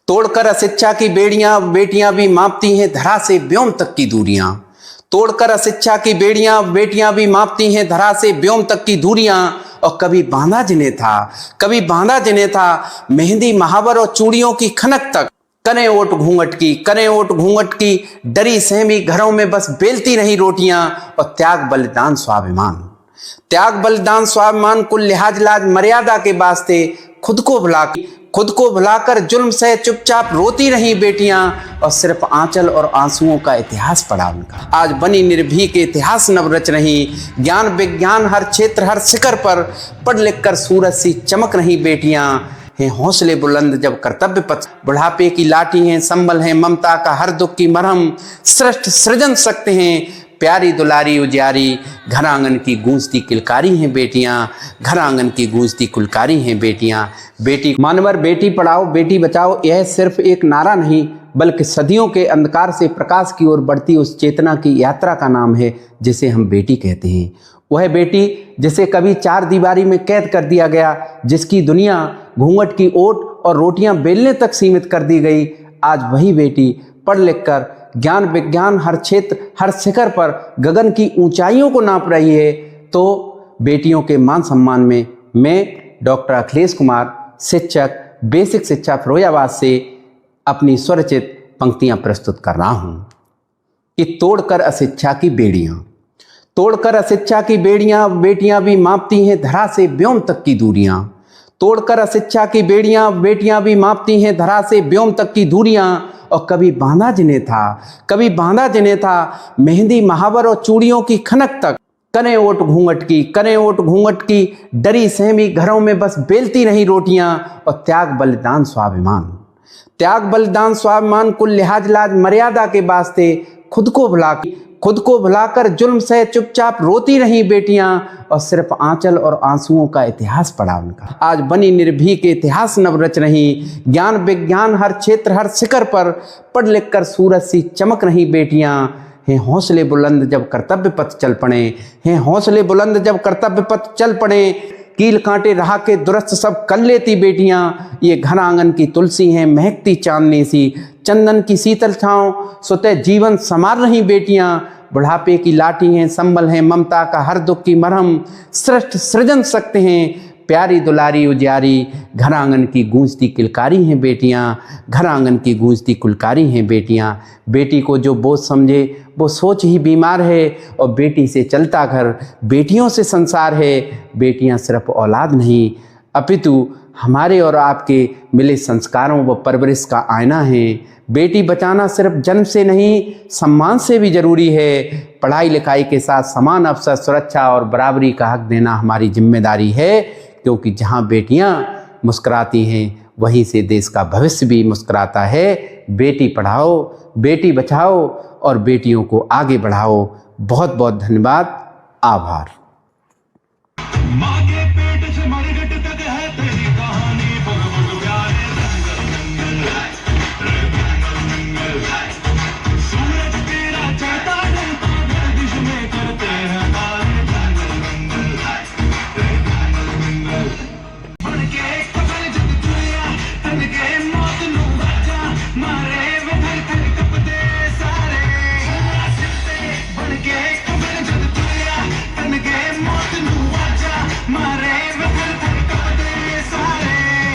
तोड़कर अशिक्षा की बेड़ियां बेटियां भी मापती हैं धरा से व्योम तक की दूरियां। तोड़कर अशिक्षा की बेड़ियां बेटियां भी मापती हैं धरा से व्योम तक की दूरियां। और कभी बांधा जिन्हें था मेहंदी महावर और चूड़ियों की खनक तक। करें ओट घूंघट की डरी सहमी घरों में बस बेलती नहीं रोटियां। और त्याग बलिदान स्वाभिमान कुल लिहाज लाज मर्यादा के वास्ते खुद को भुलाकर जुल्म से चुपचाप रोती रही बेटियां। और सिर्फ आंचल और आंसुओं का इतिहास पढ़ा उनका। आज बनी निर्भीक इतिहास नव रच रही। ज्ञान विज्ञान हर क्षेत्र हर शिखर पर पढ़ लिख कर सूरज सी चमक रही बेटियां। हैं हौसले बुलंद जब कर्तव्य पथ। बुढ़ापे की लाठी हैं संबल हैं ममता का हर दुख की मरहम। श्रेष्ठ सृजन सकते हैं प्यारी दुलारी उजियारी। घर आंगन की गूंजती किलकारी हैं बेटियां। घर आंगन की गूंजती कुलकारी हैं बेटियां। बेटी मानवर बेटी पढ़ाओ बेटी बचाओ यह सिर्फ एक नारा नहीं बल्कि सदियों के अंधकार से प्रकाश की ओर बढ़ती उस चेतना की यात्रा का नाम है जिसे हम बेटी कहते हैं। वह बेटी जिसे कभी चार दीवारी में कैद कर दिया गया, जिसकी दुनिया घूंघट की ओट और रोटियां बेलने तक सीमित कर दी गई। आज वही बेटी पढ़ लिख कर ज्ञान विज्ञान हर क्षेत्र हर शिखर पर गगन की ऊंचाइयों को नाप रही है। तो बेटियों के मान सम्मान में मैं डॉक्टर अखिलेश कुमार, शिक्षक, बेसिक शिक्षा फिरोजाबाद से अपनी स्वरचित पंक्तियां प्रस्तुत कर रहा हूं कि तोड़कर अशिक्षा की बेड़ियां बेटियां भी मापती हैं धरा से व्योम तक की दूरियां। तोड़कर अशिक्षा की बेड़ियां बेटियां भी मापती हैं धरा से व्योम तक की दूरियां। और कभी बांधा जिन्हें था मेहंदी महावर और चूड़ियों की खनक तक। करें ओट घूंघट की डरी सहमी घरों में बस बेलती नहीं रोटियां। और त्याग बलिदान स्वाभिमान कुल लिहाज लाज मर्यादा के वास्ते खुद को भुलाकर जुल्म से चुपचाप रोती रही बेटियां। और सिर्फ आंचल और आंसुओं का इतिहास पढ़ा उनका। आज बनी निर्भीक इतिहास नव रच रही। ज्ञान विज्ञान हर क्षेत्र हर शिखर पर पढ़ लिख कर सूरज सी चमक रही बेटियां। हैं हौसले बुलंद जब कर्तव्य पथ चल पड़े। कील कांटे रहा के दुरस्त सब कर लेती बेटियां। ये घर आंगन की तुलसी हैं महकती चांदनी सी। चंदन की शीतल छांव सुते जीवन संवार रही बेटियां। बुढ़ापे की लाठी हैं संबल हैं ममता का हर दुख की मरहम। श्रेष्ठ सृजन सकते हैं प्यारी दुलारी उजियारी। घर आंगन की गूंजती किलकारी हैं बेटियां। घर आंगन की गूंजती कुलकारी हैं बेटियां। बेटी को जो बोझ समझे वो सोच ही बीमार है। और बेटी से चलता घर बेटियों से संसार है। बेटियां सिर्फ औलाद नहीं अपितु हमारे और आपके मिले संस्कारों व परवरिश का आईना है। बेटी बचाना सिर्फ जन्म से नहीं सम्मान से भी जरूरी है। पढ़ाई लिखाई के साथ समान अवसर सुरक्षा और बराबरी का हक देना हमारी जिम्मेदारी है। क्योंकि जहां बेटियां मुस्कुराती हैं वहीं से देश का भविष्य भी मुस्कुराता है। बेटी पढ़ाओ बेटी बचाओ और बेटियों को आगे बढ़ाओ। बहुत बहुत धन्यवाद, आभार।